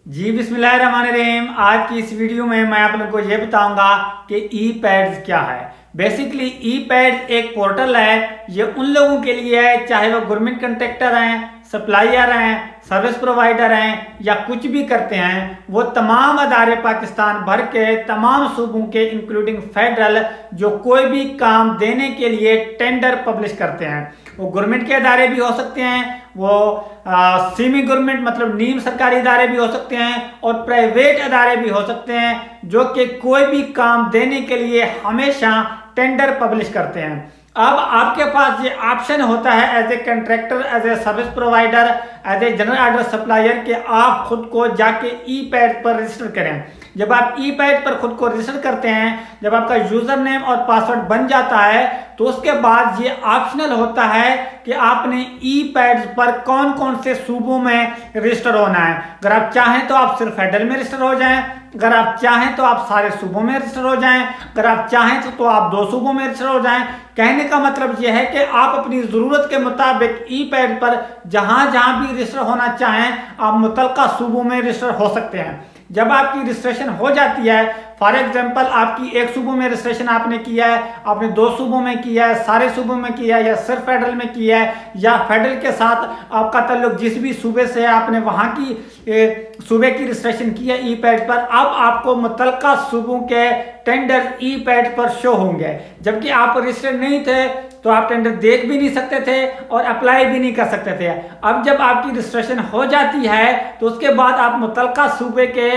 जी बिस्मिल्लाहिर्रहमानिर्रहीम। आज की इस वीडियो में मैं आप लोगों को ये बताऊंगा कि ई पैड्स क्या है। बेसिकली ई पैड्स एक पोर्टल है। ये उन लोगों के लिए है चाहे वो गवर्नमेंट कंट्रैक्टर हैं, सप्लायर हैं, सर्विस प्रोवाइडर हैं या कुछ भी करते हैं। वो तमाम अदारे पाकिस्तान भर के तमाम सूबों के इंक्लूडिंग फेडरल जो कोई भी काम देने के लिए टेंडर पब्लिश करते हैं। वो गवर्नमेंट के अदारे भी हो सकते हैं, वो सेमी गवर्नमेंट मतलब नीम सरकारी इदारे भी हो सकते हैं और प्राइवेट अदारे भी हो सकते हैं जो कि कोई भी काम देने के लिए हमेशा टेंडर पब्लिश करते हैं। अब आपके पास ये ऑप्शन होता है as a contractor, as a service provider, as a general order supplier कि आप खुद को जाके ई पैड पर रजिस्टर करें। जब आप ई पैड पर खुद को रजिस्टर करते हैं, जब आपका यूजर नेम और पासवर्ड बन जाता है तो उसके बाद ये ऑप्शनल होता है कि आपने ई पैड पर कौन कौन से सूबों में रजिस्टर होना है। अगर आप चाहें तो आप सिर्फ फेडरल में रजिस्टर हो जाएं, अगर आप चाहें तो आप सारे सूबों में रजिस्टर हो जाएं, अगर आप चाहें तो आप 2 सूबों में रजिस्टर हो जाएं। कहने का मतलब यह है कि आप अपनी ज़रूरत के मुताबिक ई पैड पर जहां जहां भी रजिस्टर होना चाहें आप मुतलका सूबों में रजिस्टर हो सकते हैं। जब आपकी रजिस्ट्रेशन हो जाती है, फॉर एग्जांपल आपकी 1 सूबों में रजिस्ट्रेशन आपने किया है, आपने 2 सूबों में किया है, सारे सूबों में किया है या सिर्फ फेडरल में किया है, या फेडरल के साथ आपका ताल्लुक जिस भी सूबे से है आपने वहां की सूबे की रजिस्ट्रेशन की है ई पैड पर, अब आपको मुतलका सूबों के टेंडर ई पैड पर शो होंगे। जबकि आप रजिस्टर्ड नहीं थे तो आप टेंडर देख भी नहीं सकते थे और अप्लाई भी नहीं कर सकते थे। अब जब आपकी रजिस्ट्रेशन हो जाती है तो उसके बाद आप मुतलका सूबे के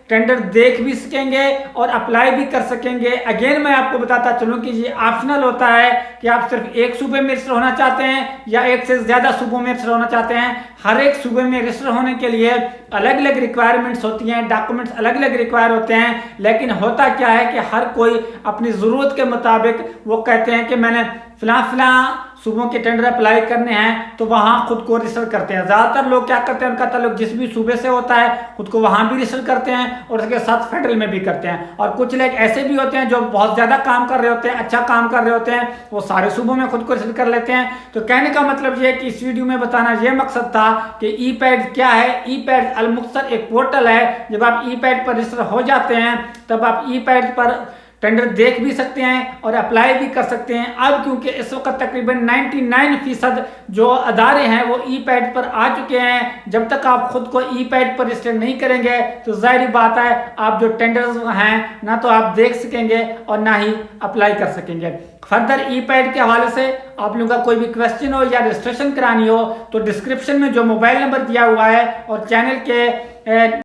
टेंडर देख भी सकेंगे और अप्लाई भी कर सकेंगे। अगेन मैं आपको बताता चलूं कि ये ऑप्शनल होता है कि आप सिर्फ एक सूबे में रजिस्टर होना चाहते हैं या एक से ज्यादा सूबों में रजिस्टर होना चाहते हैं। हर एक सूबे में रजिस्टर होने के लिए अलग अलग रिक्वायरमेंट्स होती हैं, डॉक्यूमेंट्स अलग अलग रिक्वायर होते हैं। लेकिन होता क्या है कि हर कोई अपनी ज़रूरत के मुताबिक वो कहते हैं कि मैंने फिलहाल सूबों के टेंडर अप्लाई करने हैं तो वहां खुद को रजिस्टर करते हैं। ज़्यादातर लोग क्या करते हैं, उनका ताल्लुक जिस भी सूबे से होता है खुद को वहां भी रजिस्टर करते हैं और उसके साथ फेडरल में भी करते हैं। और कुछ लोग ऐसे भी होते हैं जो बहुत ज़्यादा काम कर रहे होते हैं, अच्छा काम कर रहे होते हैं, वो सारे सूबों में खुद को रजिस्टर कर लेते हैं। तो कहने का मतलब ये है कि इस वीडियो में बताना ये मकसद था कि ई पैड क्या है। ई पैड अल-मुख्तर एक पोर्टल है। जब आप ई पैड पर रजिस्टर हो जाते हैं तब आप ई पैड पर टेंडर देख भी सकते हैं और अप्लाई भी कर सकते हैं। अब क्योंकि इस वक्त तकरीबन 99% जो अदारे हैं वो ई पैड पर आ चुके हैं, जब तक आप खुद को ई पैड पर रजिस्टर नहीं करेंगे तो जाहिर बात है आप जो टेंडर्स हैं ना तो आप देख सकेंगे और ना ही अप्लाई कर सकेंगे। फर्दर ई पैड के हवाले से आप लोगों का कोई भी क्वेश्चन हो या रजिस्ट्रेशन करानी हो तो डिस्क्रिप्शन में जो मोबाइल नंबर दिया हुआ है और चैनल के